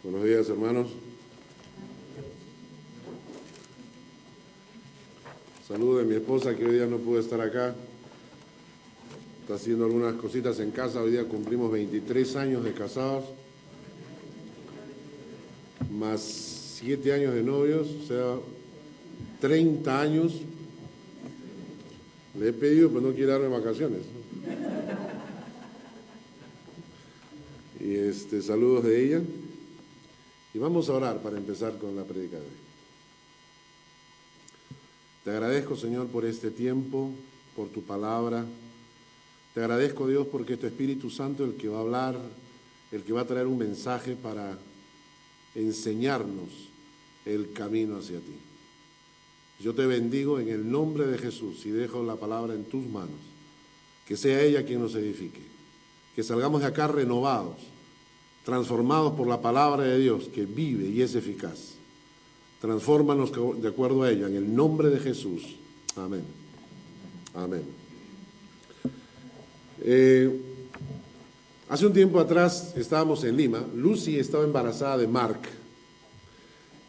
Buenos días, hermanos. Saludo a mi esposa, que hoy día no pudo estar acá. Está haciendo algunas cositas en casa. Hoy día cumplimos 23 años de casados, más 7 años de novios, o sea, 30 años. Le he pedido, pero no quiere darme vacaciones. Y saludos de ella. Y vamos a orar para empezar con la prédica de hoy. Te agradezco, Señor, por este tiempo, por tu palabra. Te agradezco, Dios, porque es tu Espíritu Santo el que va a hablar, el que va a traer un mensaje para enseñarnos el camino hacia ti. Yo te bendigo en el nombre de Jesús y dejo la palabra en tus manos. Que sea ella quien nos edifique. Que salgamos de acá renovados, transformados por la palabra de Dios que vive y es eficaz. Transfórmanos de acuerdo a ella, en el nombre de Jesús. Amén. Amén. Hace un tiempo atrás estábamos en Lima. Lucy estaba embarazada de Mark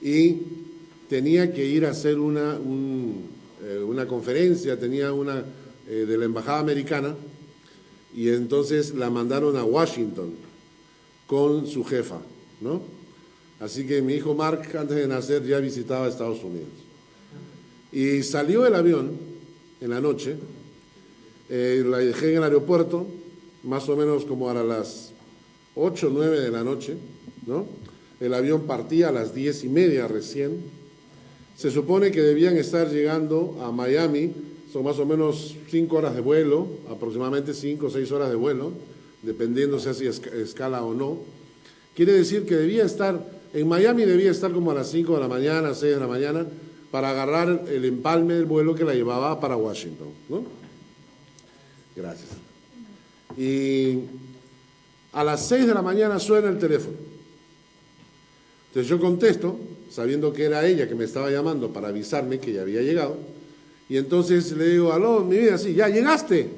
y tenía que ir a hacer una conferencia, tenía una de la Embajada Americana, y entonces la mandaron a Washington con su jefa, ¿no? Así que mi hijo Mark, antes de nacer, ya visitaba Estados Unidos. Y salió el avión en la noche, la dejé en el aeropuerto, más o menos como a las 8 o 9 de la noche, ¿no? El avión partía a las 10:30 recién. Se supone que debían estar llegando a Miami, son más o menos 5 horas de vuelo, aproximadamente 5 o 6 horas de vuelo, dependiendo si hace escala o no. Quiere decir que debía estar, en Miami debía estar como a las 5 de la mañana, 6 de la mañana, para agarrar el empalme del vuelo que la llevaba para Washington, ¿no? Gracias. Y a las 6 de la mañana suena el teléfono. Entonces yo contesto, sabiendo que era ella que me estaba llamando para avisarme que ya había llegado, y entonces le digo, aló, mi vida, sí, ¿ya llegaste?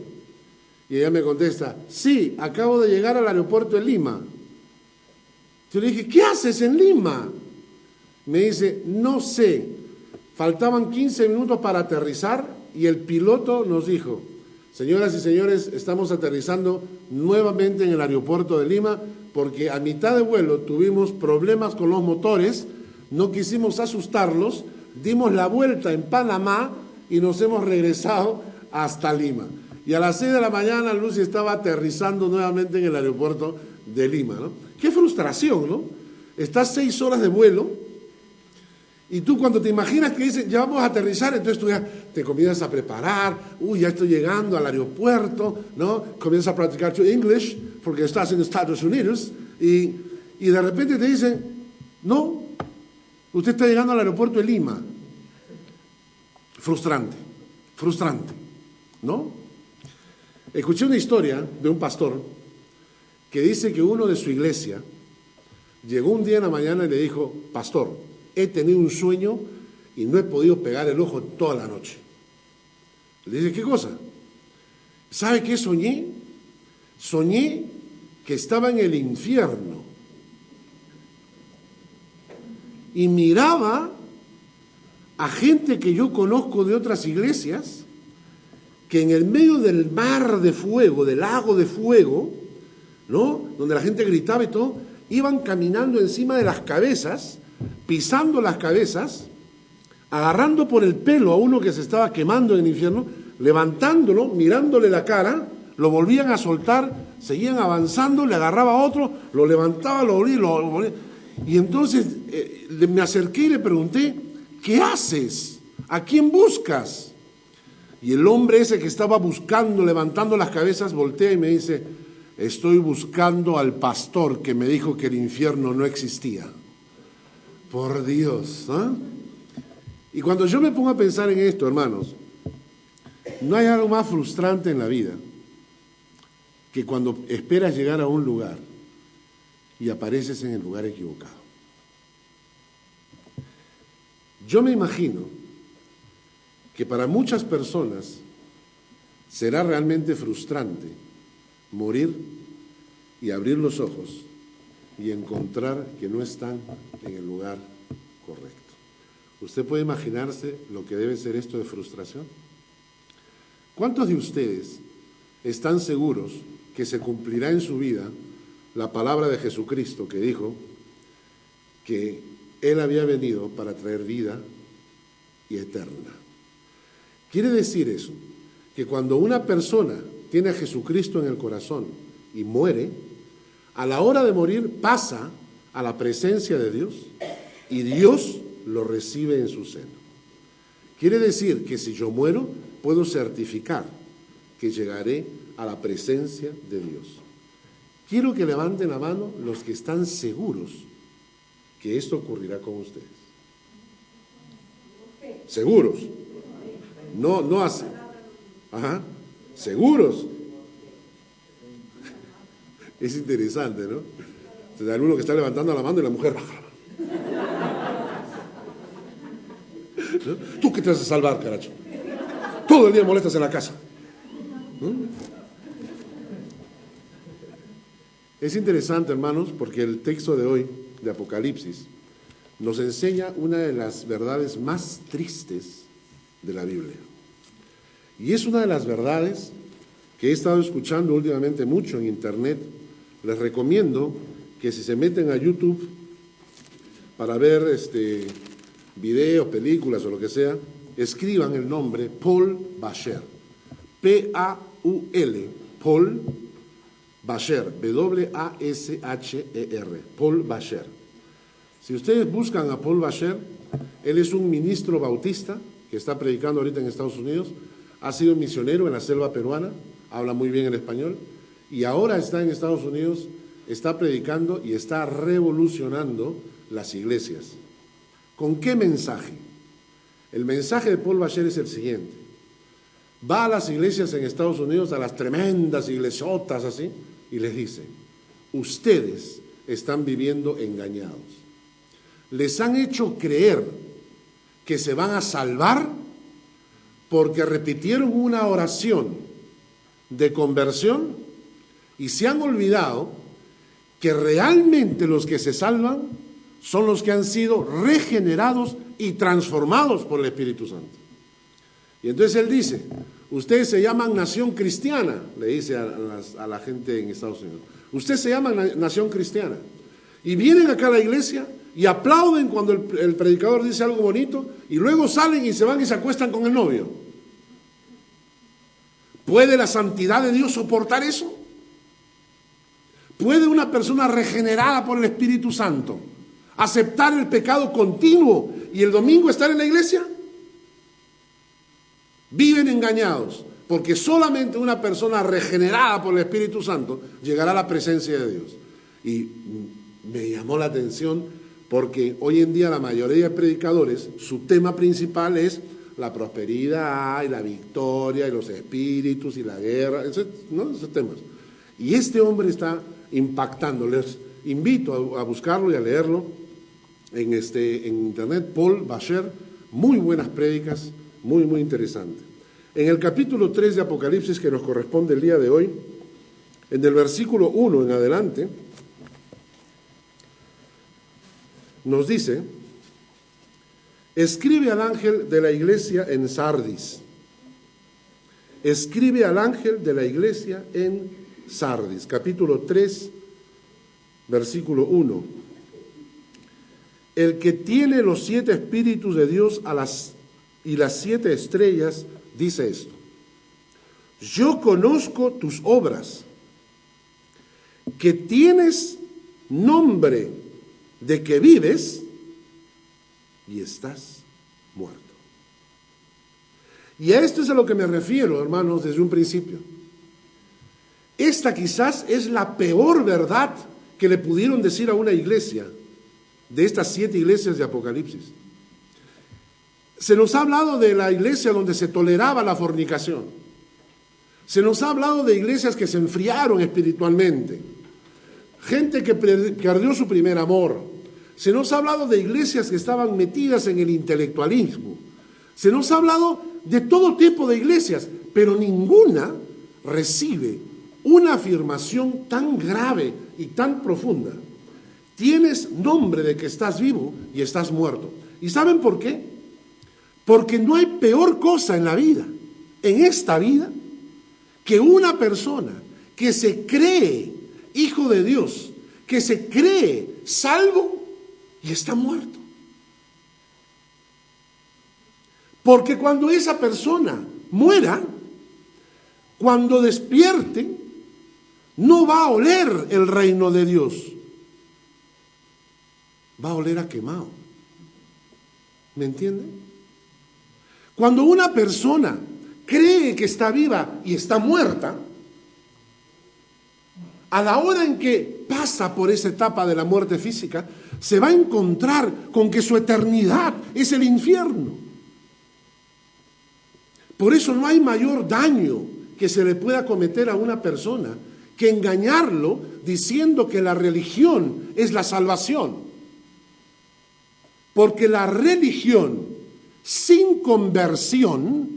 Y ella me contesta, sí, acabo de llegar al aeropuerto de Lima. Yo le dije, ¿qué haces en Lima? Me dice, no sé, faltaban 15 minutos para aterrizar y el piloto nos dijo, señoras y señores, estamos aterrizando nuevamente en el aeropuerto de Lima porque a mitad de vuelo tuvimos problemas con los motores, no quisimos asustarlos, dimos la vuelta en Panamá y nos hemos regresado hasta Lima. Y a las 6 de la mañana Lucy estaba aterrizando nuevamente en el aeropuerto de Lima, ¿no? Qué frustración, ¿no? Estás 6 horas de vuelo y tú cuando te imaginas que dicen, ya vamos a aterrizar, entonces tú ya te comienzas a preparar, ya estoy llegando al aeropuerto, ¿no? Comienzas a practicar tu English porque estás en Estados Unidos y de repente te dicen, no, usted está llegando al aeropuerto de Lima. Frustrante, ¿no? Escuché una historia de un pastor que dice que uno de su iglesia llegó un día en la mañana y le dijo, pastor, he tenido un sueño y no he podido pegar el ojo toda la noche. Le dice, ¿qué cosa? ¿Sabe qué soñé? Soñé que estaba en el infierno y miraba a gente que yo conozco de otras iglesias que en el medio del mar de fuego, del lago de fuego, ¿no? Donde la gente gritaba y todo, iban caminando encima de las cabezas, pisando las cabezas, agarrando por el pelo a uno que se estaba quemando en el infierno, levantándolo, mirándole la cara, lo volvían a soltar, seguían avanzando, le agarraba a otro, lo levantaba, lo volvía. Y entonces me acerqué y le pregunté, ¿qué haces? ¿A quién buscas? Y el hombre ese que estaba buscando, levantando las cabezas, voltea y me dice, estoy buscando al pastor que me dijo que el infierno no existía. Por Dios, ¿eh? Y cuando yo me pongo a pensar en esto, hermanos, no hay algo más frustrante en la vida que cuando esperas llegar a un lugar y apareces en el lugar equivocado. Yo me imagino que para muchas personas será realmente frustrante morir y abrir los ojos y encontrar que no están en el lugar correcto. ¿Usted puede imaginarse lo que debe ser esto de frustración? ¿Cuántos de ustedes están seguros que se cumplirá en su vida la palabra de Jesucristo que dijo que Él había venido para traer vida y eterna? Quiere decir eso, que cuando una persona tiene a Jesucristo en el corazón y muere, a la hora de morir pasa a la presencia de Dios y Dios lo recibe en su seno. Quiere decir que si yo muero, puedo certificar que llegaré a la presencia de Dios. Quiero que levanten la mano los que están seguros que esto ocurrirá con ustedes. Seguros. No así. Ajá. Seguros. Es interesante, ¿no? Entonces, hay uno que está levantando la mano y la mujer baja la mano. ¿No? ¿Tú qué te vas a salvar, caracho? Todo el día molestas en la casa. ¿No? Es interesante, hermanos, porque el texto de hoy, de Apocalipsis, nos enseña una de las verdades más tristes de la Biblia. Y es una de las verdades que he estado escuchando últimamente mucho en internet. Les recomiendo que si se meten a YouTube para ver videos, películas o lo que sea, escriban el nombre Paul Washer, P-A-U-L, Paul Washer, W-A-S-H-E-R, Paul Washer. Si ustedes buscan a Paul Washer, él es un ministro bautista que está predicando ahorita en Estados Unidos, ha sido misionero en la selva peruana, habla muy bien el español, y ahora está en Estados Unidos, está predicando y está revolucionando las iglesias. ¿Con qué mensaje? El mensaje de Paul Washer es el siguiente. Va a las iglesias en Estados Unidos, a las tremendas iglesias así, y les dice, ustedes están viviendo engañados. Les han hecho creer que se van a salvar porque repitieron una oración de conversión y se han olvidado que realmente los que se salvan son los que han sido regenerados y transformados por el Espíritu Santo. Y entonces él dice, ustedes se llaman nación cristiana, le dice a la gente en Estados Unidos, ustedes se llaman nación cristiana, y vienen acá a la iglesia y aplauden cuando el predicador dice algo bonito, y luego salen y se van y se acuestan con el novio. ¿Puede la santidad de Dios soportar eso? ¿Puede una persona regenerada por el Espíritu Santo aceptar el pecado continuo y el domingo estar en la iglesia? Viven engañados, porque solamente una persona regenerada por el Espíritu Santo llegará a la presencia de Dios. Y me llamó la atención porque hoy en día la mayoría de predicadores, su tema principal es la prosperidad y la victoria y los espíritus y la guerra, esos temas. Y este hombre está impactando. Les invito a buscarlo y a leerlo en internet, Paul Washer, muy buenas prédicas, muy interesante. En el capítulo 3 de Apocalipsis, que nos corresponde el día de hoy, en el versículo 1 en adelante, nos dice, escribe al ángel de la iglesia en Sardis, escribe al ángel de la iglesia en Sardis, capítulo 3, versículo 1. El que tiene los 7 espíritus de Dios y las 7 estrellas, dice esto: yo conozco tus obras, que tienes nombre de que vives y estás muerto. Y a esto es a lo que me refiero, hermanos, desde un principio. Esta quizás es la peor verdad que le pudieron decir a una iglesia, de estas 7 iglesias de Apocalipsis. Se nos ha hablado de la iglesia donde se toleraba la fornicación. Se nos ha hablado de iglesias que se enfriaron espiritualmente. Gente que perdió su primer amor. Se nos ha hablado de iglesias que estaban metidas en el intelectualismo. Se nos ha hablado de todo tipo de iglesias, pero ninguna recibe una afirmación tan grave y tan profunda tienes nombre de que estás vivo y estás muerto. ¿Y saben por qué? Porque no hay peor cosa en la vida, en esta vida, que una persona que se cree hijo de Dios, que se cree salvo y está muerto. Porque cuando esa persona muera, cuando despierte, no va a oler el reino de Dios, va a oler a quemado. ¿Me entienden? Cuando una persona cree que está viva y está muerta, a la hora en que pasa por esa etapa de la muerte física, se va a encontrar con que su eternidad es el infierno. Por eso no hay mayor daño que se le pueda cometer a una persona que engañarlo diciendo que la religión es la salvación. Porque la religión sin conversión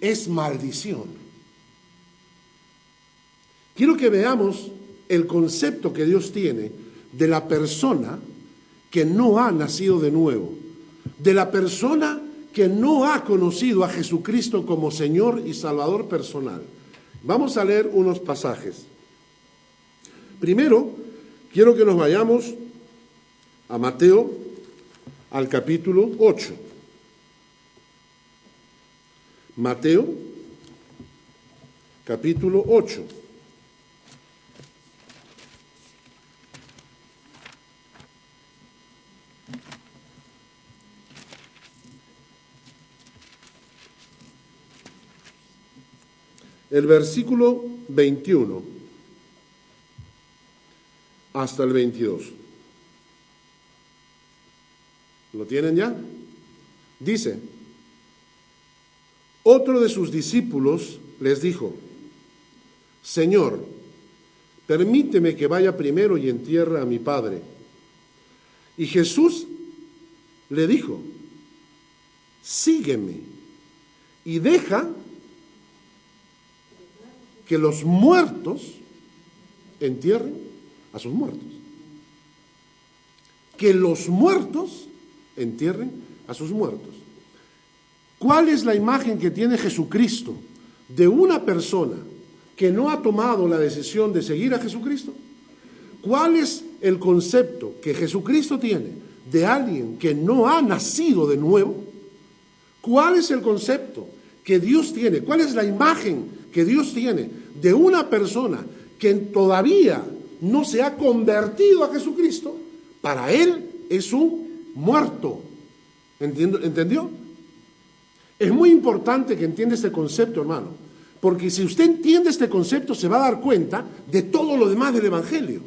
es maldición. Quiero que veamos el concepto que Dios tiene de la persona que no ha nacido de nuevo, de la persona que no ha conocido a Jesucristo como Señor y Salvador personal. Vamos a leer unos pasajes. Primero, quiero que nos vayamos a Mateo, al capítulo 8. Mateo, capítulo 8. El versículo 21 hasta el 22. ¿Lo tienen ya? Dice: otro de sus discípulos les dijo: Señor, permíteme que vaya primero y entierre a mi padre. Y Jesús le dijo: sígueme y deja que los muertos entierren a sus muertos. Que los muertos entierren a sus muertos. ¿Cuál es la imagen que tiene Jesucristo de una persona que no ha tomado la decisión de seguir a Jesucristo? ¿Cuál es el concepto que Jesucristo tiene de alguien que no ha nacido de nuevo? ¿Cuál es el concepto que Dios tiene? ¿Cuál es la imagen que Dios tiene de una persona que todavía no se ha convertido a Jesucristo? Para él es un muerto. ¿Entendió? Es muy importante que entienda este concepto, hermano, porque si usted entiende este concepto se va a dar cuenta de todo lo demás del Evangelio.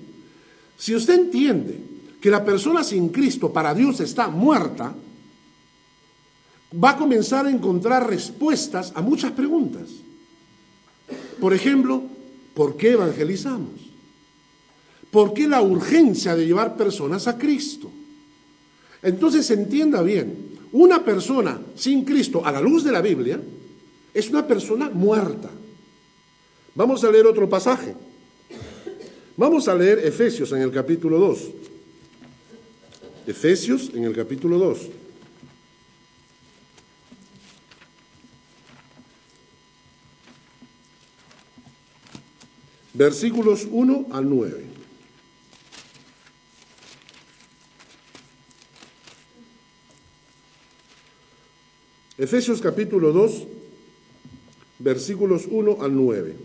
Si usted entiende que la persona sin Cristo para Dios está muerta, va a comenzar a encontrar respuestas a muchas preguntas. Por ejemplo, ¿por qué evangelizamos? ¿Por qué la urgencia de llevar personas a Cristo? Entonces entienda bien, una persona sin Cristo a la luz de la Biblia es una persona muerta. Vamos a leer otro pasaje. Vamos a leer Efesios en el capítulo 2. Efesios en el capítulo 2. Versículos 1 al 9. Efesios capítulo 2, versículos 1 al 9.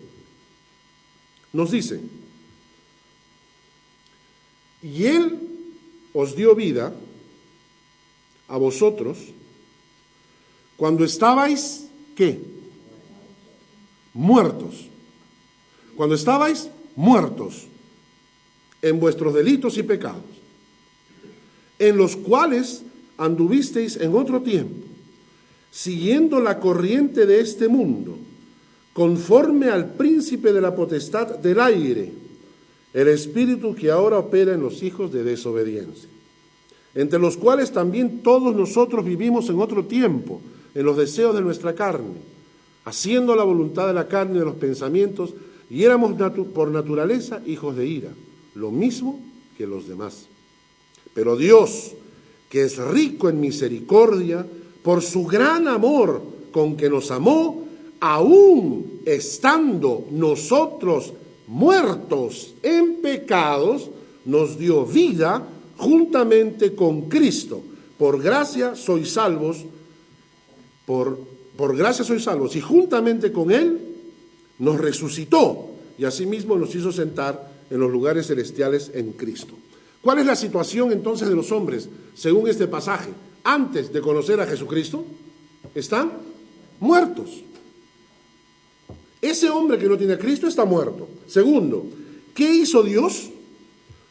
Nos dice: y Él os dio vida a vosotros cuando estabais, ¿qué? Muertos. Cuando estabais muertos en vuestros delitos y pecados, en los cuales anduvisteis en otro tiempo, siguiendo la corriente de este mundo, conforme al príncipe de la potestad del aire, el espíritu que ahora opera en los hijos de desobediencia, entre los cuales también todos nosotros vivimos en otro tiempo, en los deseos de nuestra carne, haciendo la voluntad de la carne y de los pensamientos, y éramos por naturaleza hijos de ira, lo mismo que los demás. Pero Dios, que es rico en misericordia, por su gran amor con que nos amó, aún estando nosotros muertos en pecados, nos dio vida juntamente con Cristo. Por gracia sois salvos, por gracia sois salvos, y juntamente con Él nos resucitó, y asimismo nos hizo sentar en los lugares celestiales en Cristo. ¿Cuál es la situación entonces de los hombres, según este pasaje? Antes de conocer a Jesucristo, están muertos. Ese hombre que no tiene a Cristo está muerto. Segundo, ¿qué hizo Dios?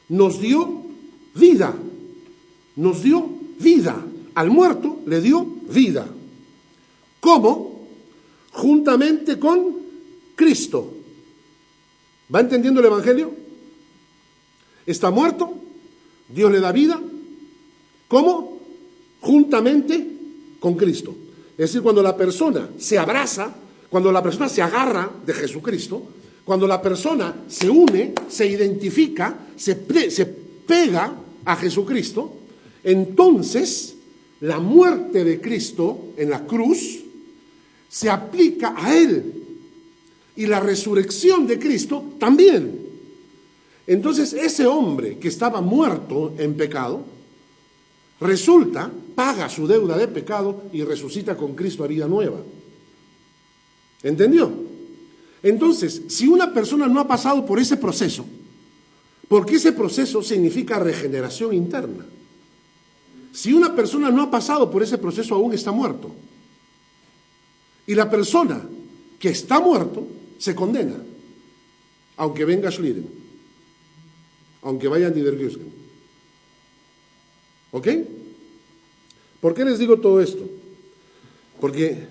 Nos dio vida. Nos dio vida. Al muerto le dio vida. ¿Cómo? Juntamente con Cristo. ¿Va entendiendo el Evangelio? Está muerto, Dios le da vida. ¿Cómo? Juntamente con Cristo. Es decir, cuando la persona se abraza, cuando la persona se agarra de Jesucristo, cuando la persona se une, se identifica, se pega a Jesucristo, entonces la muerte de Cristo en la cruz se aplica a Él. Y la resurrección de Cristo también. Entonces ese hombre que estaba muerto en pecado, resulta, paga su deuda de pecado y resucita con Cristo a vida nueva. ¿Entendió? Entonces, si una persona no ha pasado por ese proceso, porque ese proceso significa regeneración interna. Si una persona no ha pasado por ese proceso, aún está muerto. Y la persona que está muerto se condena, aunque venga Schlieren, aunque vaya a Niedergürgen. ¿Ok? ¿Por qué les digo todo esto? Porque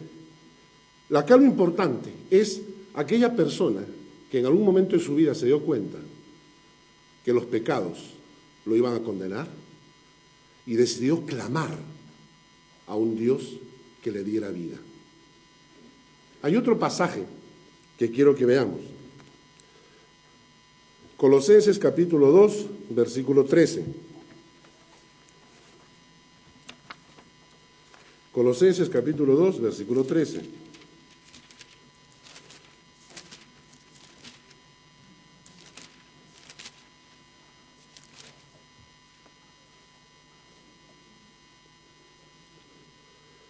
acá lo importante es aquella persona que en algún momento de su vida se dio cuenta que los pecados lo iban a condenar y decidió clamar a un Dios que le diera vida. Hay otro pasaje que quiero que veamos. Colosenses capítulo 2, versículo 13. Colosenses capítulo 2, versículo 13.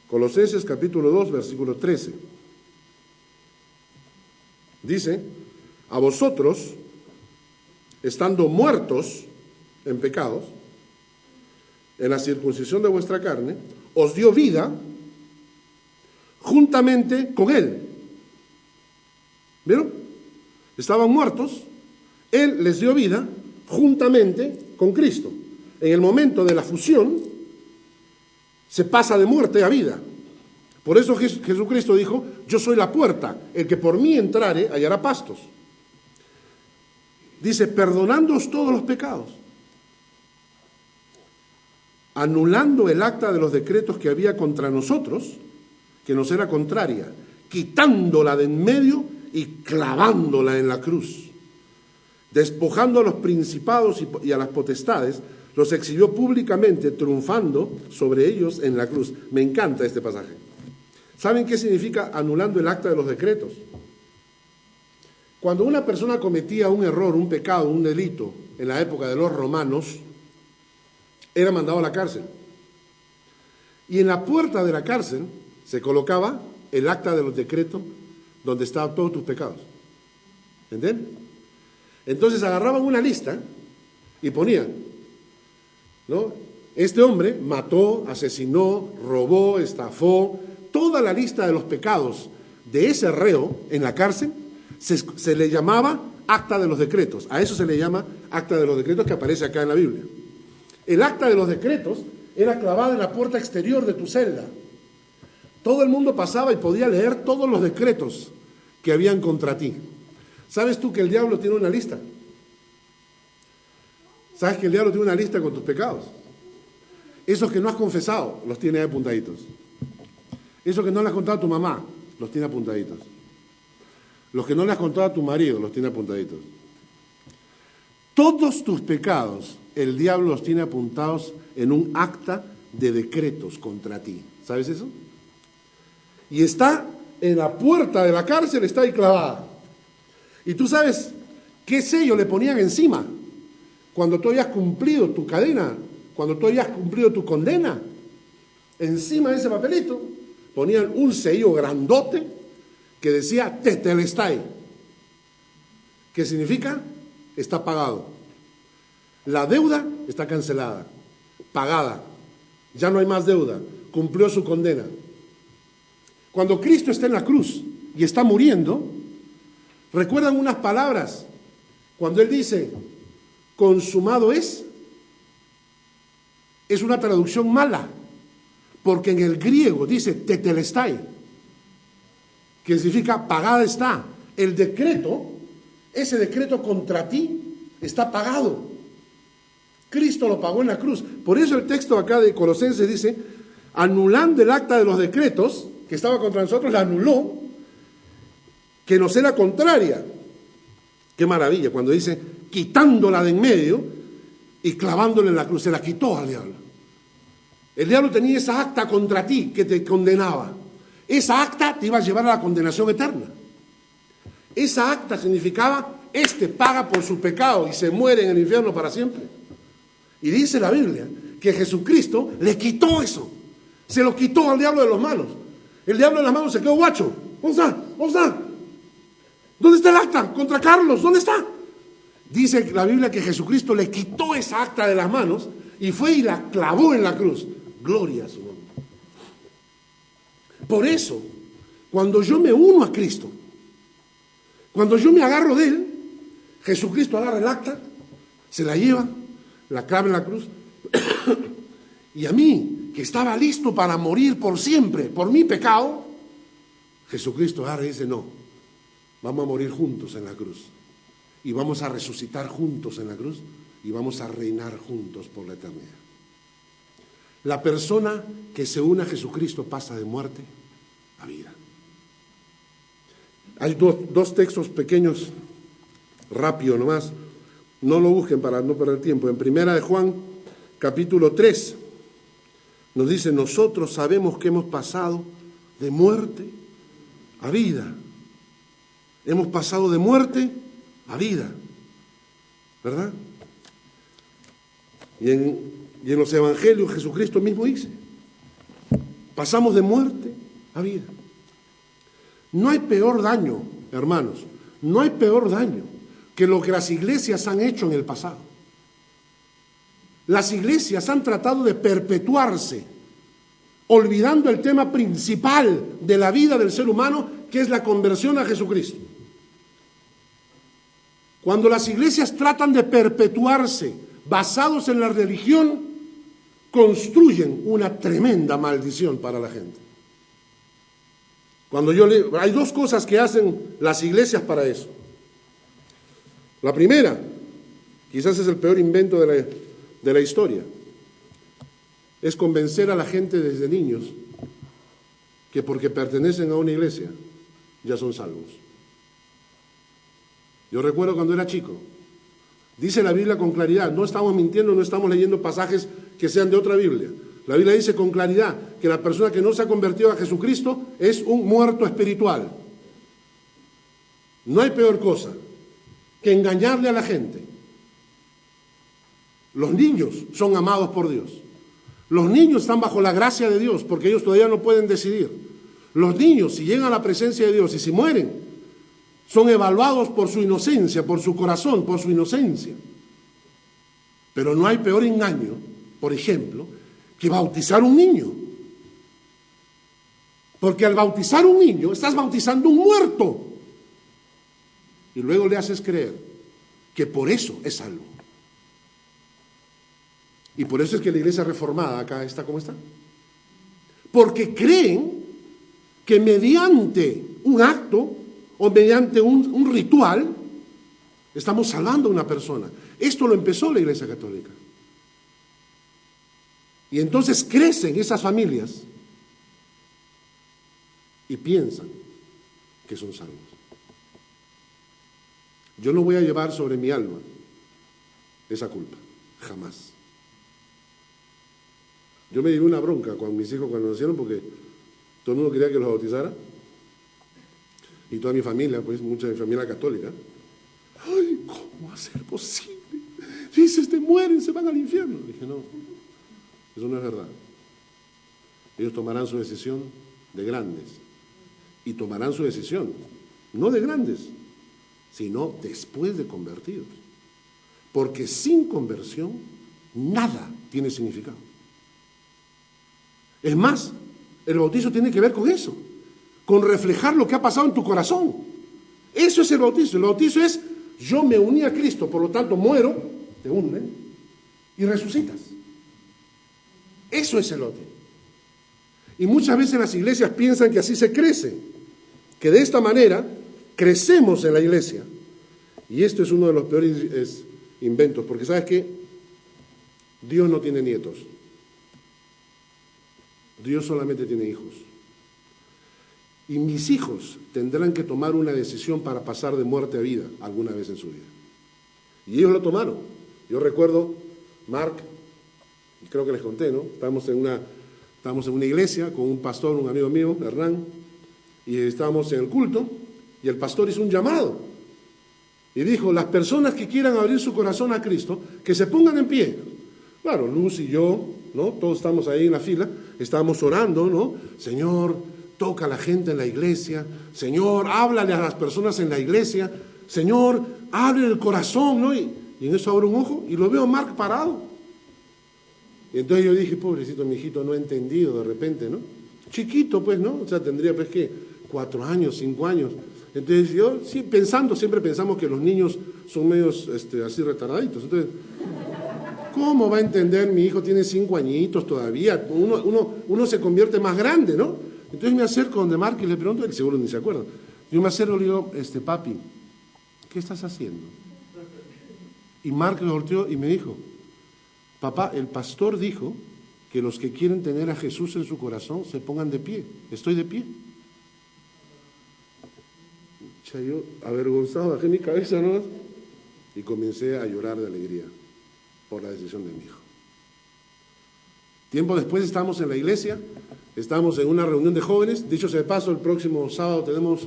Colosenses capítulo 2, versículo 13. Dice, a vosotros, estando muertos en pecados, en la circuncisión de vuestra carne, os dio vida juntamente con Él. ¿Vieron? Estaban muertos, Él les dio vida juntamente con Cristo. En el momento de la fusión, se pasa de muerte a vida. Por eso Jesucristo dijo, yo soy la puerta, el que por mí entrare hallará pastos. Dice, perdonándoos todos los pecados, anulando el acta de los decretos que había contra nosotros, que nos era contraria, quitándola de en medio y clavándola en la cruz. Despojando a los principados y a las potestades, los exhibió públicamente, triunfando sobre ellos en la cruz. Me encanta este pasaje. ¿Saben qué significa anulando el acta de los decretos? Cuando una persona cometía un error, un pecado, un delito, en la época de los romanos, era mandado a la cárcel. Y en la puerta de la cárcel se colocaba el acta de los decretos donde estaban todos tus pecados. ¿Entienden? Entonces agarraban una lista y ponían, ¿no? Este hombre mató, asesinó, robó, estafó, toda la lista de los pecados de ese reo en la cárcel se le llamaba acta de los decretos. A eso se le llama acta de los decretos que aparece acá en la Biblia. El acta de los decretos era clavada en la puerta exterior de tu celda. Todo el mundo pasaba y podía leer todos los decretos que habían contra ti. ¿Sabes tú que el diablo tiene una lista? ¿Sabes que el diablo tiene una lista con tus pecados? Esos que no has confesado, los tiene apuntaditos. Esos que no le has contado a tu mamá, los tiene apuntaditos. Los que no le has contado a tu marido los tiene apuntaditos. Todos tus pecados, el diablo los tiene apuntados en un acta de decretos contra ti. ¿Sabes eso? Y está en la puerta de la cárcel, está ahí clavada. Y tú sabes qué sello le ponían encima cuando tú habías cumplido tu cadena, cuando tú habías cumplido tu condena. Encima de ese papelito ponían un sello grandote que decía Tetelestai, que significa está pagado. La deuda está cancelada, pagada. Ya no hay más deuda, cumplió su condena. Cuando Cristo está en la cruz y está muriendo, ¿recuerdan unas palabras? Cuando Él dice, consumado es una traducción mala, porque en el griego dice tetelestai, que significa pagada está. El decreto, ese decreto contra ti, está pagado. Cristo lo pagó en la cruz. Por eso el texto acá de Colosenses dice, anulando el acta de los decretos que estaba contra nosotros, la anuló, que nos era contraria. Qué maravilla, cuando dice, quitándola de en medio y clavándola en la cruz, se la quitó al diablo. El diablo tenía esa acta contra ti que te condenaba. Esa acta te iba a llevar a la condenación eterna. Esa acta significaba, paga por su pecado y se muere en el infierno para siempre. Y dice la Biblia que Jesucristo le quitó eso. Se lo quitó al diablo de las manos. El diablo de las manos se quedó guacho. ¿Dónde está? ¿Dónde está? ¿Dónde está el acta contra Carlos? ¿Dónde está? Dice la Biblia que Jesucristo le quitó esa acta de las manos y fue y la clavó en la cruz. Gloria a su nombre. Por eso, cuando yo me uno a Cristo, cuando yo me agarro de Él, Jesucristo agarra el acta, se la lleva, la clava en la cruz, y a mí, que estaba listo para morir por siempre, por mi pecado, Jesucristo agarra y dice, no, vamos a morir juntos en la cruz, y vamos a resucitar juntos en la cruz, y vamos a reinar juntos por la eternidad. La persona que se une a Jesucristo pasa de muerte a vida. Hay dos textos pequeños, rápido nomás, no lo busquen para no perder tiempo. En Primera de Juan, capítulo 3, nos dice, nosotros sabemos que hemos pasado de muerte a vida. Hemos pasado de muerte a vida, ¿verdad? Y en los evangelios Jesucristo mismo dice, pasamos de muerte a vida. No hay peor daño, hermanos, no hay peor daño que lo que las iglesias han hecho en el pasado. Las iglesias han tratado de perpetuarse, olvidando el tema principal de la vida del ser humano, que es la conversión a Jesucristo. Cuando las iglesias tratan de perpetuarse basados en la religión, construyen una tremenda maldición para la gente. Hay dos cosas que hacen las iglesias para eso. La primera, quizás es el peor invento de la historia, es convencer a la gente desde niños que porque pertenecen a una iglesia ya son salvos. Yo recuerdo cuando era chico, dice la Biblia con claridad, no estamos mintiendo, no estamos leyendo pasajes que sean de otra Biblia. La Biblia dice con claridad que la persona que no se ha convertido a Jesucristo es un muerto espiritual. No hay peor cosa que engañarle a la gente. Los niños son amados por Dios. Los niños están bajo la gracia de Dios porque ellos todavía no pueden decidir. Los niños, si llegan a la presencia de Dios y si mueren, son evaluados por su inocencia, por su corazón, por su inocencia. Pero no hay peor engaño, por ejemplo, que bautizar un niño. Porque al bautizar un niño, estás bautizando un muerto. Y luego le haces creer que por eso es salvo. Y por eso es que la iglesia reformada acá está como está. Porque creen que mediante un acto o mediante un ritual estamos salvando a una persona. Esto lo empezó la Iglesia Católica. Y entonces crecen esas familias y piensan que son salvos. Yo no voy a llevar sobre mi alma esa culpa, jamás. Yo me llevé una bronca con mis hijos cuando nacieron porque todo el mundo quería que los bautizara. Y toda mi familia, pues mucha de mi familia católica. ¡Ay, cómo va a ser posible! Dices, te mueren, se van al infierno. Dije, no, eso no es verdad. Ellos tomarán su decisión de grandes. Y tomarán su decisión, no de grandes, sino después de convertidos. Porque sin conversión, nada tiene significado. Es más, el bautizo tiene que ver con eso, con reflejar lo que ha pasado en tu corazón. Eso es el bautizo. El bautizo es, yo me uní a Cristo, por lo tanto muero, te hunden, y resucitas. Eso es el bautizo. Y muchas veces las iglesias piensan que así se crece, que de esta manera crecemos en la iglesia. Y esto es uno de los peores inventos, porque ¿sabes qué? Dios no tiene nietos. Dios solamente tiene hijos. Y mis hijos tendrán que tomar una decisión para pasar de muerte a vida alguna vez en su vida. Y ellos lo tomaron. Yo recuerdo, Mark, creo que les conté, ¿no? Estábamos en una iglesia con un pastor, un amigo mío, Hernán, y estábamos en el culto, y el pastor hizo un llamado. Y dijo, las personas que quieran abrir su corazón a Cristo, que se pongan en pie. Claro, Luz y yo, ¿no? Todos estamos ahí en la fila, estábamos orando, ¿no? Señor, toca a la gente en la iglesia. Señor, háblale a las personas en la iglesia. Señor, abre el corazón, ¿no? Y en eso abro un ojo y lo veo a Mark parado. Y entonces yo dije, pobrecito, mi hijito no ha entendido de repente, ¿no? Chiquito, pues, ¿no? O sea, tendría, pues, ¿qué? 4 años, 5 años. Entonces yo, sí, siempre pensamos que los niños son medios así retardaditos. Entonces, ¿cómo va a entender? Mi hijo tiene 5 añitos todavía. Uno se convierte más grande, ¿no? Entonces me acerco donde Mark y le pregunto, él seguro ni se acuerda. Yo me acerco y le digo, papi, ¿qué estás haciendo? Y Mark me volteó y me dijo, papá, el pastor dijo que los que quieren tener a Jesús en su corazón se pongan de pie. Estoy de pie. Yo, avergonzado, bajé mi cabeza, ¿no? Y comencé a llorar de alegría por la decisión de mi hijo. Tiempo después estábamos en la iglesia, estábamos en una reunión de jóvenes. Dicho sea de paso, el próximo sábado tenemos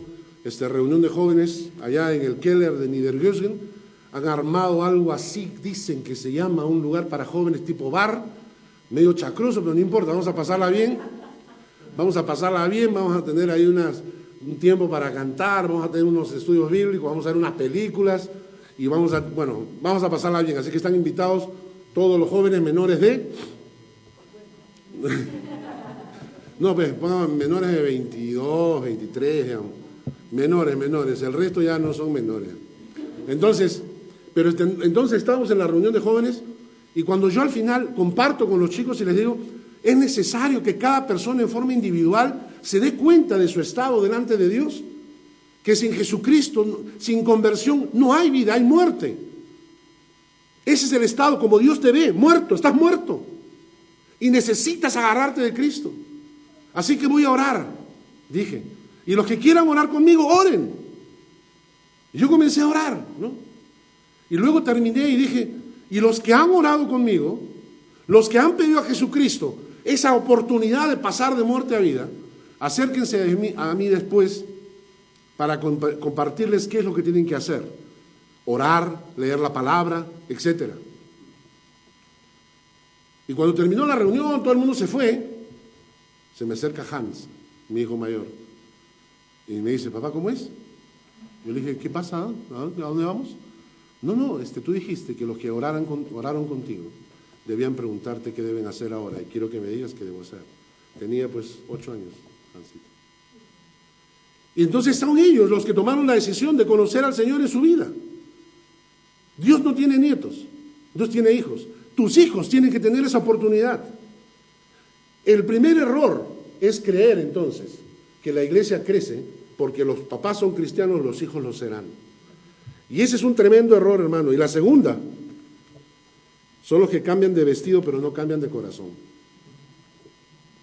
reunión de jóvenes allá en el Keller de Niedergösen. Han armado algo así, dicen que se llama un lugar para jóvenes tipo bar, medio chacroso, pero no importa, vamos a pasarla bien. Vamos a tener ahí un tiempo para cantar, vamos a tener unos estudios bíblicos, vamos a ver unas películas y vamos a pasarla bien. Así que están invitados todos los jóvenes menores de... No, pues pongan menores de 22, 23, digamos. Menores, el resto ya no son menores. Entonces estábamos en la reunión de jóvenes y cuando yo al final comparto con los chicos y les digo, es necesario que cada persona en forma individual se dé cuenta de su estado delante de Dios, que sin Jesucristo, sin conversión, no hay vida, hay muerte. Ese es el estado como Dios te ve, muerto, estás muerto. Y necesitas agarrarte de Cristo. Así que voy a orar, dije. Y los que quieran orar conmigo, oren. Y yo comencé a orar, ¿no? Y luego terminé y dije, y los que han orado conmigo, los que han pedido a Jesucristo esa oportunidad de pasar de muerte a vida, acérquense a mí después para compartirles qué es lo que tienen que hacer. Orar, leer la palabra, etc. Y cuando terminó la reunión, todo el mundo se fue. Se me acerca Hans, mi hijo mayor, y me dice, papá, ¿cómo es? Yo le dije, ¿qué pasa? ¿A dónde vamos? No, tú dijiste que los que oraron contigo debían preguntarte qué deben hacer ahora, y quiero que me digas qué debo hacer. Tenía pues 8 años, Hansito. Y entonces son ellos los que tomaron la decisión de conocer al Señor en su vida. Dios no tiene nietos, Dios tiene hijos. Tus hijos tienen que tener esa oportunidad. El primer error es creer entonces que la iglesia crece porque los papás son cristianos, los hijos lo serán. Y ese es un tremendo error, hermano. Y la segunda, son los que cambian de vestido pero no cambian de corazón.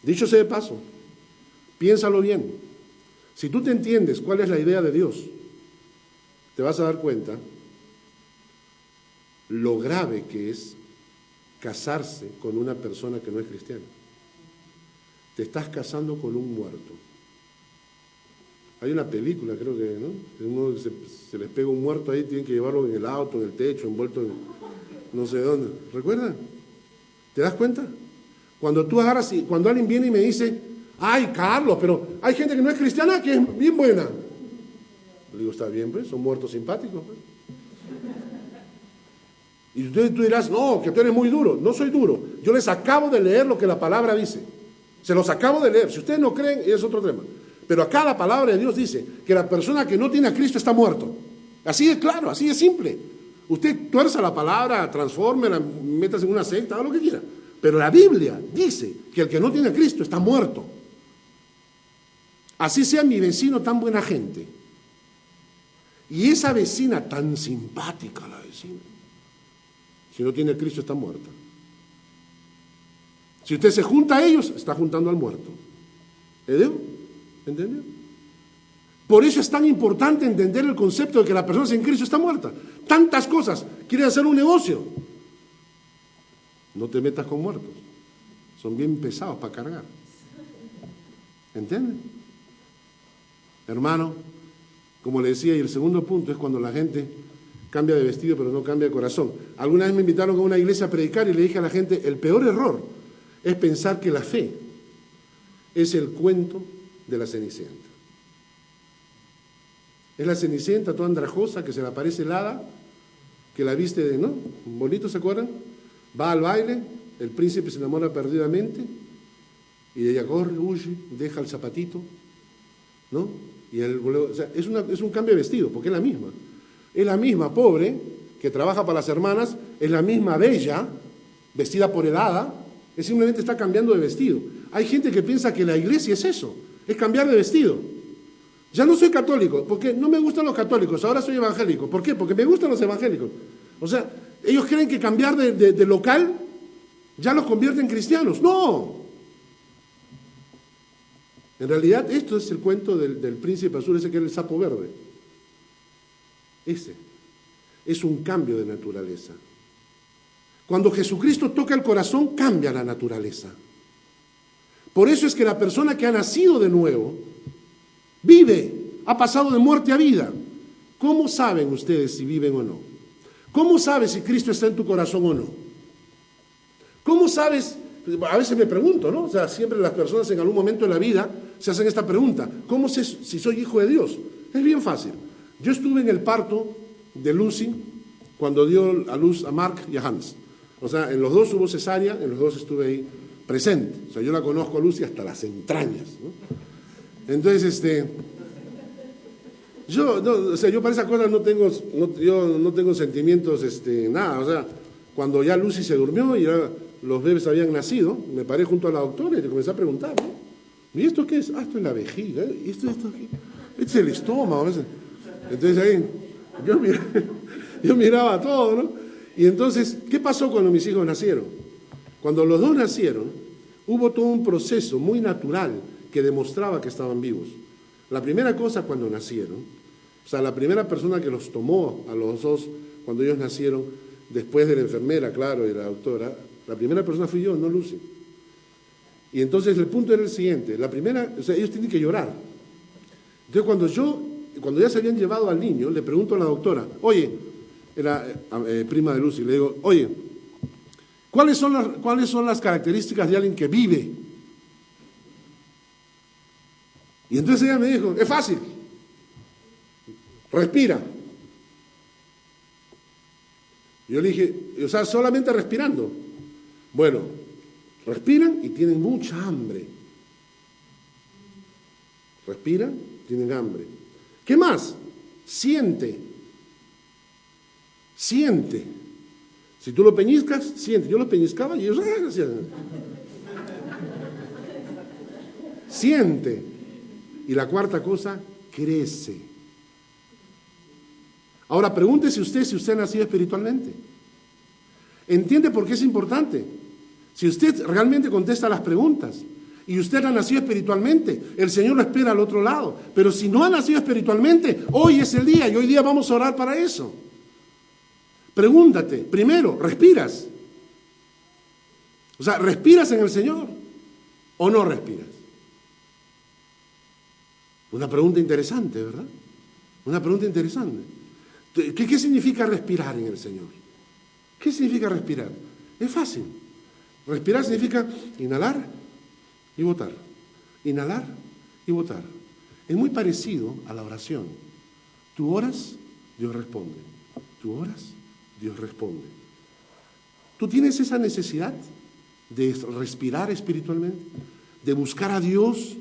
Dicho sea de paso, piénsalo bien. Si tú te entiendes cuál es la idea de Dios, te vas a dar cuenta lo grave que es casarse con una persona que no es cristiana. Te estás casando con un muerto. Hay una película, creo que, ¿no? Uno se les pega un muerto ahí, tienen que llevarlo en el auto, en el techo, envuelto en no sé dónde. ¿Recuerdan? ¿Te das cuenta? Cuando tú agarras y cuando alguien viene y me dice, ay, Carlos, pero hay gente que no es cristiana que es bien buena. Le digo, está bien, pues, son muertos simpáticos, pues. Y tú dirás, no, que tú eres muy duro. No soy duro. Yo les acabo de leer lo que la palabra dice. Se los acabo de leer. Si ustedes no creen, es otro tema. Pero acá la palabra de Dios dice que la persona que no tiene a Cristo está muerto. Así de claro, así de simple. Usted tuerza la palabra, transfórmela, métase en una secta, haga lo que quiera. Pero la Biblia dice que el que no tiene a Cristo está muerto. Así sea mi vecino tan buena gente. Y esa vecina tan simpática, la vecina, si no tiene a Cristo está muerta. Si usted se junta a ellos, está juntando al muerto. ¿Entendió? Por eso es tan importante entender el concepto de que la persona sin Cristo está muerta. Tantas cosas. ¿Quieres hacer un negocio? No te metas con muertos. Son bien pesados para cargar. ¿Entienden? Hermano, como le decía, y el segundo punto es cuando la gente cambia de vestido pero no cambia de corazón. Alguna vez me invitaron a una iglesia a predicar y le dije a la gente, el peor error es pensar que la fe es el cuento de la Cenicienta. Es la Cenicienta toda andrajosa que se le aparece el hada, que la viste de, ¿no? Bonito, ¿se acuerdan? Va al baile, el príncipe se enamora perdidamente y ella corre, huye, deja el zapatito, ¿no? Y o sea, es un cambio de vestido, porque es la misma. Es la misma pobre que trabaja para las hermanas, es la misma bella, vestida por el hada, es simplemente está cambiando de vestido. Hay gente que piensa que la iglesia es eso, es cambiar de vestido. Ya no soy católico, porque no me gustan los católicos, ahora soy evangélico. ¿Por qué? Porque me gustan los evangélicos. O sea, ellos creen que cambiar de local ya los convierte en cristianos. ¡No! En realidad, esto es el cuento del príncipe azul, ese que era el sapo verde. Ese es un cambio de naturaleza. Cuando Jesucristo toca el corazón, cambia la naturaleza. Por eso es que la persona que ha nacido de nuevo vive, ha pasado de muerte a vida. ¿Cómo saben ustedes si viven o no? ¿Cómo sabes si Cristo está en tu corazón o no? ¿Cómo sabes? A veces me pregunto, ¿no? O sea, siempre las personas en algún momento de la vida se hacen esta pregunta, ¿cómo sé si soy hijo de Dios? Es bien fácil. Yo estuve en el parto de Lucy cuando dio a luz a Mark y a Hans. O sea, en los dos hubo cesárea, en los dos estuve ahí presente. O sea, yo la conozco a Lucy hasta las entrañas, ¿no? Entonces, yo para esa cosa yo no tengo sentimientos, nada. O sea, cuando ya Lucy se durmió y ya los bebés habían nacido, me paré junto a la doctora y le comencé a preguntar, ¿no? ¿Y esto qué es? Ah, esto es la vejiga. ¿Y esto qué? Este es el estómago. Entonces ahí yo miraba todo, ¿no? Y entonces, ¿qué pasó cuando mis hijos nacieron? Cuando los dos nacieron, hubo todo un proceso muy natural que demostraba que estaban vivos. La primera cosa cuando nacieron, o sea, la primera persona que los tomó a los dos cuando ellos nacieron, después de la enfermera, claro, y la doctora, la primera persona fui yo, no Lucy. Y entonces el punto era el siguiente, la primera, o sea, ellos tienen que llorar. Entonces cuando ya se habían llevado al niño, le pregunto a la doctora, oye, era prima de Lucy, le digo, oye, ¿cuáles son las características de alguien que vive? Y entonces ella me dijo, es fácil, respira. Yo le dije, o sea, solamente respirando. Bueno, respiran y tienen mucha hambre. Respiran, tienen hambre. ¿Qué más? Siente. Si tú lo peñiscas, siente. Yo lo peñiscaba y ellos hacían. Siente. Y la cuarta cosa, crece. Ahora pregúntese usted si usted ha nacido espiritualmente. ¿Entiende por qué es importante? Si usted realmente contesta las preguntas y usted ha nacido espiritualmente, el Señor lo espera al otro lado. Pero si no ha nacido espiritualmente, hoy es el día y hoy día vamos a orar para eso. Pregúntate, primero, ¿respiras? O sea, ¿respiras en el Señor o no respiras? Una pregunta interesante, ¿verdad? Una pregunta interesante. ¿Qué significa respirar en el Señor? ¿Qué significa respirar? Es fácil. Respirar significa inhalar y botar. Inhalar y botar. Es muy parecido a la oración. Tú oras, Dios responde. Tú oras, Dios responde. ¿Tú tienes esa necesidad de respirar espiritualmente? ¿De buscar a Dios?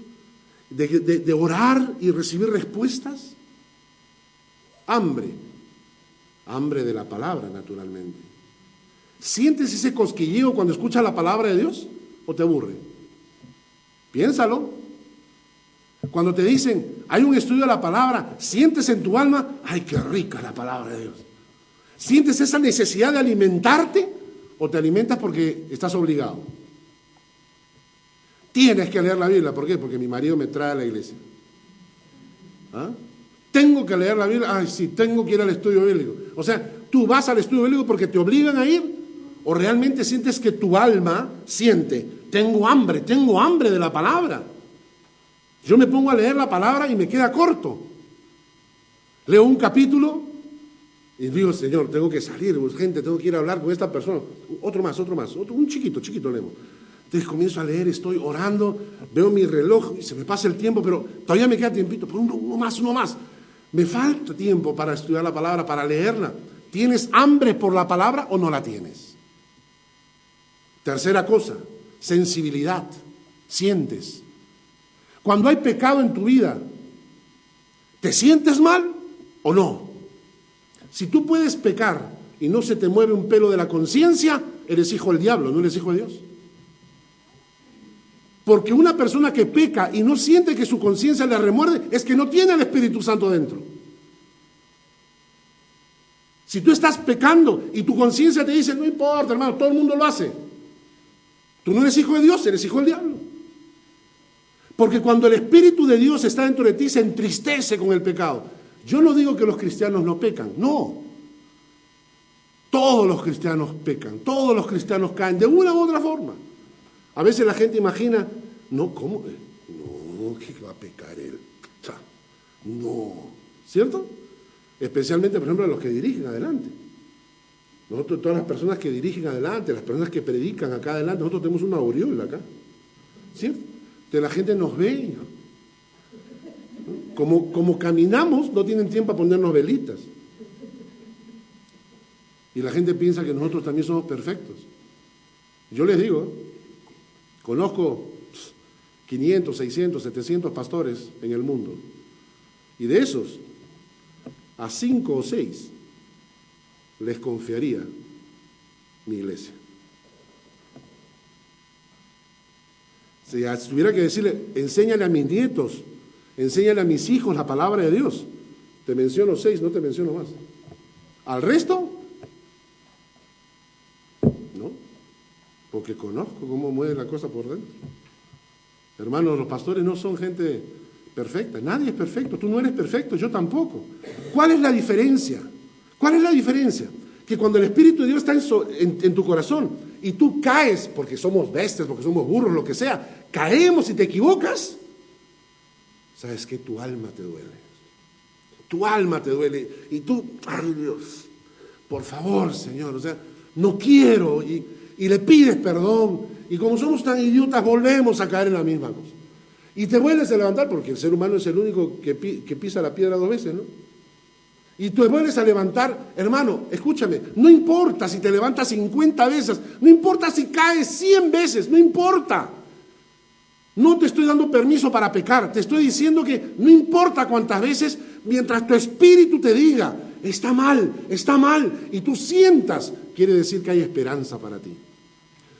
¿De orar y recibir respuestas? Hambre de la palabra, naturalmente. ¿Sientes ese cosquilleo cuando escuchas la palabra de Dios o te aburre? Piénsalo. Cuando te dicen, hay un estudio de la palabra, ¿sientes en tu alma, ay, qué rica la palabra de Dios? ¿Sientes esa necesidad de alimentarte o te alimentas porque estás obligado? Tienes que leer la Biblia. ¿Por qué? Porque mi marido me trae a la iglesia. ¿Ah? Tengo que leer la Biblia. Ay, sí, tengo que ir al estudio bíblico. O sea, tú vas al estudio bíblico porque te obligan a ir, o realmente sientes que tu alma siente, tengo hambre de la palabra. Yo me pongo a leer la palabra y me queda corto. Leo un capítulo y digo, Señor, tengo que salir urgente, tengo que ir a hablar con esta persona. Otro más, un chiquito leemos. Entonces comienzo a leer, estoy orando, veo mi reloj y se me pasa el tiempo, pero todavía me queda tiempito, pero uno más. Me falta tiempo para estudiar la palabra, para leerla. ¿Tienes hambre por la palabra o no la tienes? Tercera cosa, sensibilidad. Sientes. Cuando hay pecado en tu vida, ¿te sientes mal o no? Si tú puedes pecar y no se te mueve un pelo de la conciencia, eres hijo del diablo, no eres hijo de Dios. Porque una persona que peca y no siente que su conciencia le remuerde, es que no tiene el Espíritu Santo dentro. Si tú estás pecando y tu conciencia te dice, no importa, hermano, todo el mundo lo hace. Tú no eres hijo de Dios, eres hijo del diablo. Porque cuando el Espíritu de Dios está dentro de ti, se entristece con el pecado. Yo no digo que los cristianos no pecan, no. Todos los cristianos pecan, todos los cristianos caen de una u otra forma. A veces la gente imagina, no, ¿cómo? No, ¿qué va a pecar él? O sea, no, ¿cierto? Especialmente, por ejemplo, los que dirigen adelante. Nosotros, todas las personas que dirigen adelante, las personas que predican acá adelante, nosotros tenemos una aureola acá, ¿cierto? Entonces la gente nos ve, como caminamos, no tienen tiempo a ponernos velitas. Y la gente piensa que nosotros también somos perfectos. Yo les digo, conozco 500, 600, 700 pastores en el mundo. Y de esos, a 5 o 6 les confiaría mi iglesia. Si tuviera que decirle, enséñale a mis nietos, enséñale a mis hijos la palabra de Dios, te menciono 6, no te menciono más. Al resto, no, porque conozco cómo mueve la cosa por dentro. Hermanos, los pastores no son gente perfecta, nadie es perfecto, tú no eres perfecto, yo tampoco. ¿Cuál es la diferencia? ¿Cuál es la diferencia? Que cuando el Espíritu de Dios está en tu corazón y tú caes, porque somos bestias, porque somos burros, lo que sea, caemos y te equivocas, sabes que tu alma te duele. Tu alma te duele y tú, ay Dios, por favor, Señor, o sea, no quiero, y le pides perdón, y como somos tan idiotas volvemos a caer en la misma cosa. Y te vuelves a levantar, porque el ser humano es el único que pisa la piedra 2 veces, ¿no? Y tú vuelves a levantar, hermano, escúchame, no importa si te levantas 50 veces, no importa si caes 100 veces, no importa. No te estoy dando permiso para pecar, te estoy diciendo que no importa cuántas veces, mientras tu espíritu te diga, está mal, y tú sientas, quiere decir que hay esperanza para ti.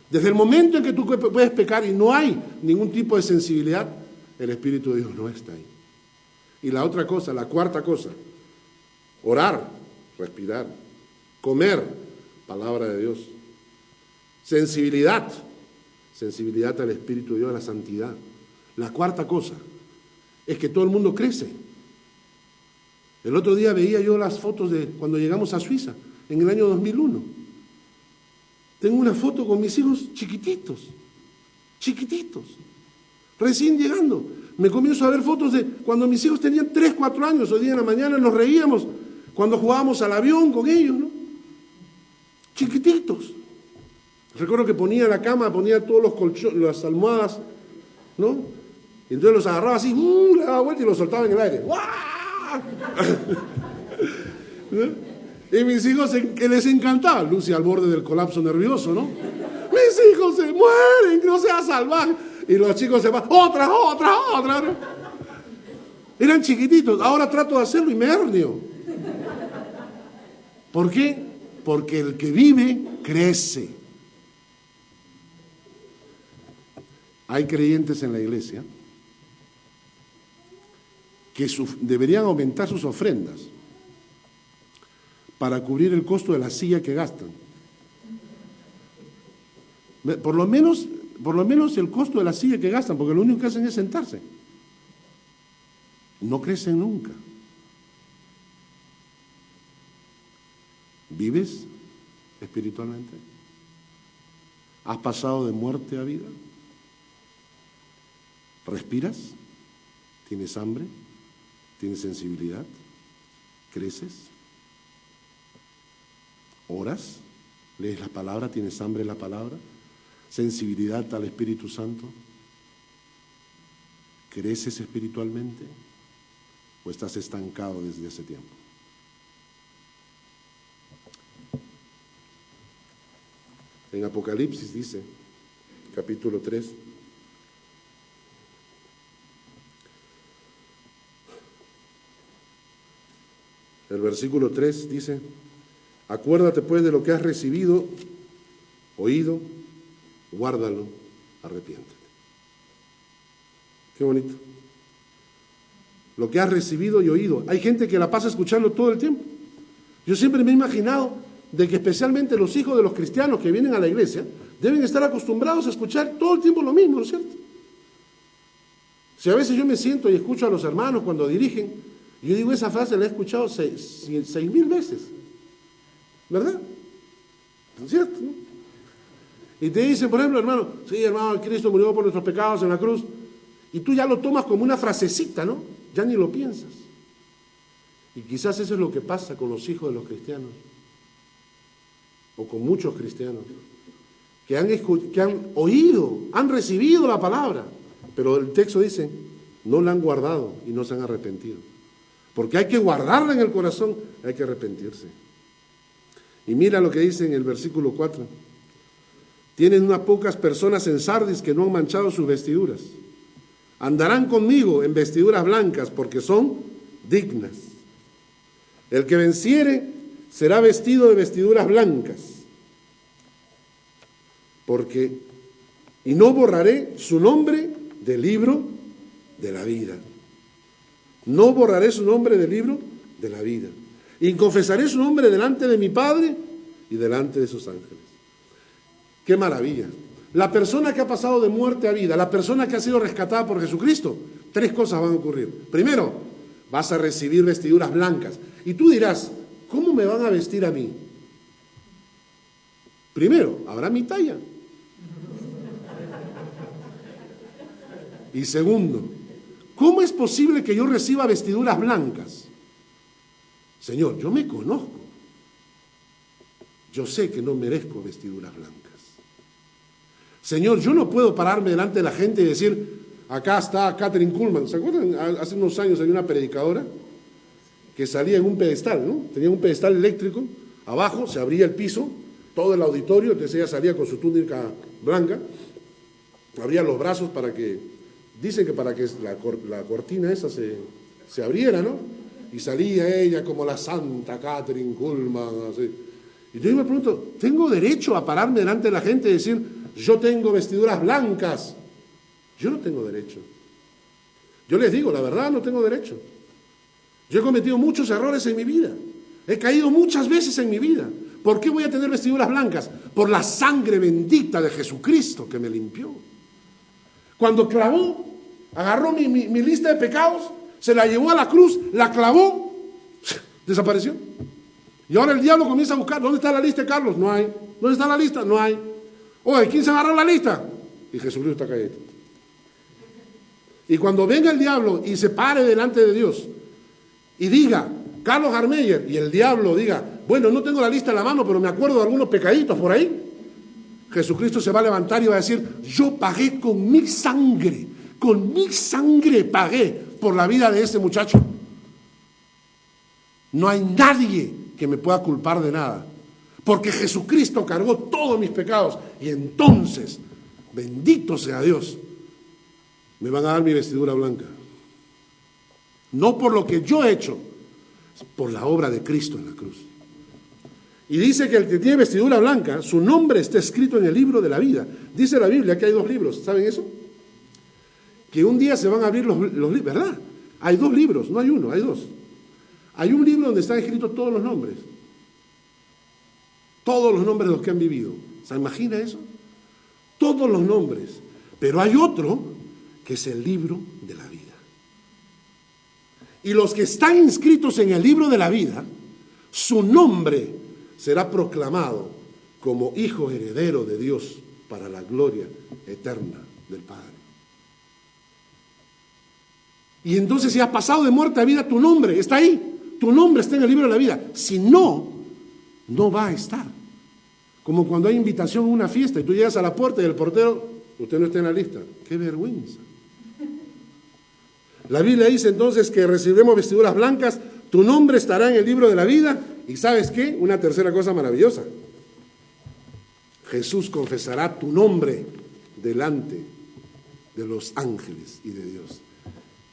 Desde el momento en que tú puedes pecar y no hay ningún tipo de sensibilidad, el Espíritu de Dios no está ahí. Y la otra cosa, la cuarta cosa, orar, respirar, comer, palabra de Dios, sensibilidad al Espíritu de Dios, a la santidad. La cuarta cosa es que todo el mundo crece. El otro día veía yo las fotos de cuando llegamos a Suiza. en el año 2001. Tengo una foto con mis hijos chiquititos, recién llegando. Me comienzo a ver fotos de cuando mis hijos tenían 3, 4 años. Hoy día en la mañana nos reíamos cuando jugábamos al avión con ellos, ¿no? Chiquititos. Recuerdo que ponía la cama, ponía todos los colchones, las almohadas, ¿no? Y entonces los agarraba así, le daba vuelta y los soltaba en el aire. ¿No? Y mis hijos, que les encantaba, Lucy al borde del colapso nervioso, ¿no? Mis hijos se mueren, que no sea salvaje. Y los chicos se van, otra, ¿no? Eran chiquititos, ahora trato de hacerlo y me hernio. ¿Por qué? Porque el que vive, crece. Hay creyentes en la iglesia que deberían aumentar sus ofrendas para cubrir el costo de la silla que gastan. Por lo menos el costo de la silla que gastan, porque lo único que hacen es sentarse. No crecen nunca. ¿Vives espiritualmente? ¿Has pasado de muerte a vida? ¿Respiras? ¿Tienes hambre? ¿Tienes sensibilidad? ¿Creces? ¿Oras? ¿Lees la palabra? ¿Tienes hambre de la palabra? ¿Sensibilidad al Espíritu Santo? ¿Creces espiritualmente? ¿O estás estancado desde hace tiempo? En Apocalipsis dice, capítulo 3, el versículo 3 dice: acuérdate pues de lo que has recibido, oído, guárdalo, arrepiéntete. Qué bonito. Lo que has recibido y oído. Hay gente que la pasa escuchando todo el tiempo. Yo siempre me he imaginado de que especialmente los hijos de los cristianos que vienen a la iglesia deben estar acostumbrados a escuchar todo el tiempo lo mismo, ¿no es cierto? Si a veces yo me siento y escucho a los hermanos cuando dirigen, yo digo, esa frase la he escuchado 6,000 veces, ¿verdad? ¿No es cierto? ¿No? Y te dicen, por ejemplo, hermano, sí, hermano, Cristo murió por nuestros pecados en la cruz, y tú ya lo tomas como una frasecita, ¿no? Ya ni lo piensas. Y quizás eso es lo que pasa con los hijos de los cristianos, o con muchos cristianos, que han oído, han recibido la palabra, pero el texto dice, no la han guardado y no se han arrepentido. Porque hay que guardarla en el corazón, hay que arrepentirse. Y mira lo que dice en el versículo 4. Tienen unas pocas personas en Sardis que no han manchado sus vestiduras. Andarán conmigo en vestiduras blancas porque son dignas. El que venciere será vestido de vestiduras blancas. Y no borraré su nombre del libro de la vida. No borraré su nombre del libro de la vida. Y confesaré su nombre delante de mi Padre y delante de sus ángeles. ¡Qué maravilla! La persona que ha pasado de muerte a vida, la persona que ha sido rescatada por Jesucristo, 3 cosas van a ocurrir. Primero, vas a recibir vestiduras blancas. Y tú dirás, ¿cómo me van a vestir a mí? Primero, habrá mi talla. Y segundo, ¿cómo es posible que yo reciba vestiduras blancas? Señor, yo me conozco. Yo sé que no merezco vestiduras blancas. Señor, yo no puedo pararme delante de la gente y decir, acá está Kathryn Kuhlman. ¿Se acuerdan? Hace unos años había una predicadora que salía en un pedestal, ¿no? Tenía un pedestal eléctrico, abajo se abría el piso, todo el auditorio, entonces ella salía con su túnica blanca, abría los brazos para que, dicen que para que la cortina esa se abriera, ¿no? Y salía ella como la santa Kathryn Kuhlman, así. Y yo me pregunto, ¿tengo derecho a pararme delante de la gente y decir, yo tengo vestiduras blancas? Yo no tengo derecho. Yo les digo, la verdad, no tengo derecho. Yo he cometido muchos errores en mi vida. He caído muchas veces en mi vida. ¿Por qué voy a tener vestiduras blancas? Por la sangre bendita de Jesucristo que me limpió. Cuando clavó, agarró mi lista de pecados, se la llevó a la cruz, la clavó, desapareció. Y ahora el diablo comienza a buscar, ¿dónde está la lista de Carlos? No hay. ¿Dónde está la lista? No hay. Oye, ¿quién se agarró la lista? Y Jesucristo está calladito. Y cuando venga el diablo y se pare delante de Dios y diga, Carlos Harmeyer, y el diablo diga, bueno, no tengo la lista en la mano, pero me acuerdo de algunos pecaditos por ahí, Jesucristo se va a levantar y va a decir, yo pagué con mi sangre pagué por la vida de ese muchacho. No hay nadie que me pueda culpar de nada, porque Jesucristo cargó todos mis pecados, y entonces, bendito sea Dios, me van a dar mi vestidura blanca. No por lo que yo he hecho, por la obra de Cristo en la cruz. Y dice que el que tiene vestidura blanca, su nombre está escrito en el libro de la vida. Dice la Biblia que hay 2 libros, ¿saben eso? Que un día se van a abrir los libros, ¿verdad? Hay 2 libros, no hay uno, hay 2. Hay un libro donde están escritos todos los nombres. Todos los nombres de los que han vivido. ¿Se imagina eso? Todos los nombres. Pero hay otro que es el libro de la vida. Y los que están inscritos en el libro de la vida, su nombre será proclamado como hijo heredero de Dios para la gloria eterna del Padre. Y entonces, si has pasado de muerte a vida, tu nombre está ahí. Tu nombre está en el libro de la vida. Si no, no va a estar. Como cuando hay invitación a una fiesta y tú llegas a la puerta y el portero, usted no está en la lista. ¡Qué vergüenza! La Biblia dice entonces que recibiremos vestiduras blancas, tu nombre estará en el libro de la vida, y ¿sabes qué? Una tercera cosa maravillosa. Jesús confesará tu nombre delante de los ángeles y de Dios.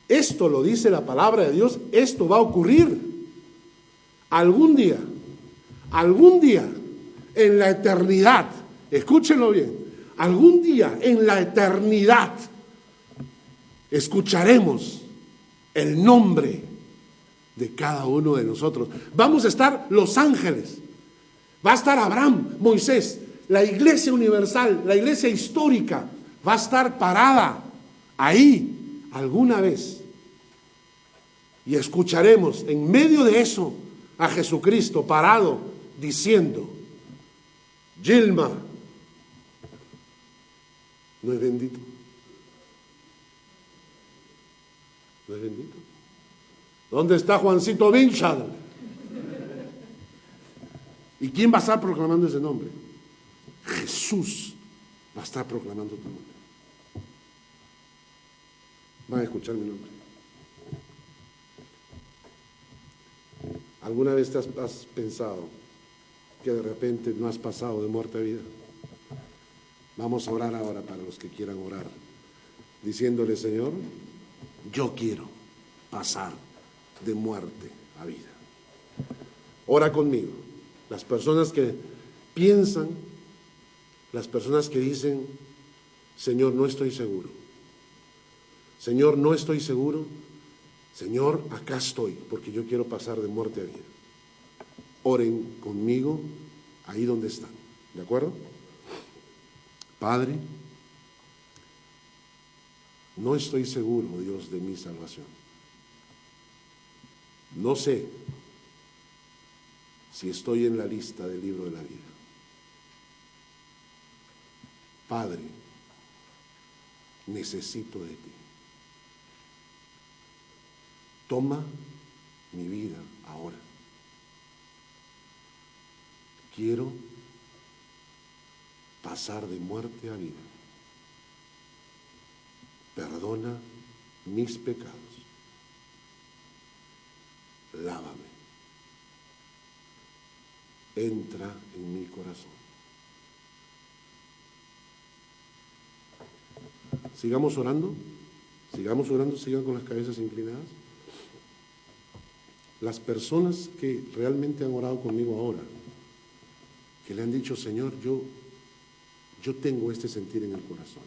Esto lo dice la palabra de Dios, esto va a ocurrir algún día, en la eternidad, escúchenlo bien, algún día en la eternidad escucharemos el nombre de cada uno de nosotros. Vamos a estar los ángeles, va a estar Abraham, Moisés, la iglesia universal, la iglesia histórica, va a estar parada ahí alguna vez. Y escucharemos en medio de eso a Jesucristo parado diciendo, Gilma, ¿no es bendito? ¿No es bendito? ¿Dónde está Juancito Vinchad? ¿Y quién va a estar proclamando ese nombre? Jesús va a estar proclamando tu nombre. Van a escuchar mi nombre. ¿Alguna vez has pensado que de repente no has pasado de muerte a vida? Vamos a orar ahora para los que quieran orar, diciéndole, Señor, yo quiero pasar de muerte a vida. Ora conmigo. Las personas que piensan, las personas que dicen, Señor, no estoy seguro. Señor, no estoy seguro. Señor, acá estoy, porque yo quiero pasar de muerte a vida. Oren conmigo ahí donde están, ¿de acuerdo? Padre, no estoy seguro, Dios, de mi salvación. No sé si estoy en la lista del libro de la vida. Padre, necesito de ti. Toma mi vida ahora. Quiero pasar de muerte a vida. Perdona mis pecados. Lávame. Entra en mi corazón. Sigamos orando, sigan con las cabezas inclinadas. Las personas que realmente han orado conmigo ahora, que le han dicho, Señor, yo tengo este sentir en el corazón.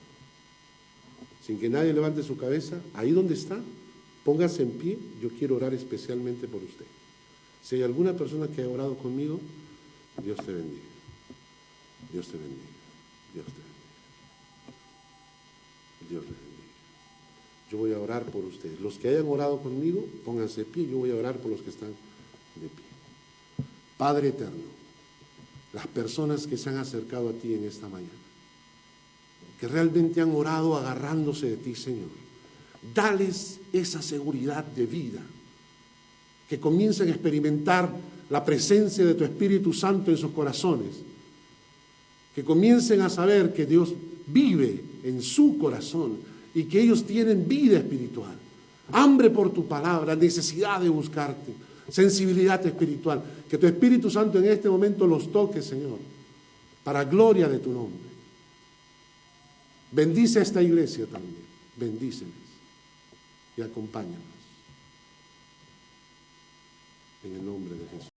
Sin que nadie levante su cabeza, ahí donde está, póngase en pie, yo quiero orar especialmente por usted. Si hay alguna persona que ha orado conmigo, Dios te bendiga. Dios te bendiga. Dios te bendiga. Dios les bendiga. Yo voy a orar por ustedes. Los que hayan orado conmigo, pónganse de pie, yo voy a orar por los que están de pie. Padre eterno, las personas que se han acercado a ti en esta mañana, que realmente han orado agarrándose de ti, Señor, dales esa seguridad de vida, que comiencen a experimentar la presencia de tu Espíritu Santo en sus corazones, que comiencen a saber que Dios vive en su corazón y que ellos tienen vida espiritual, hambre por tu palabra, necesidad de buscarte, sensibilidad espiritual. Que tu Espíritu Santo en este momento los toque, Señor, para gloria de tu nombre. Bendice a esta iglesia también, bendíceles y acompáñanos. En el nombre de Jesús.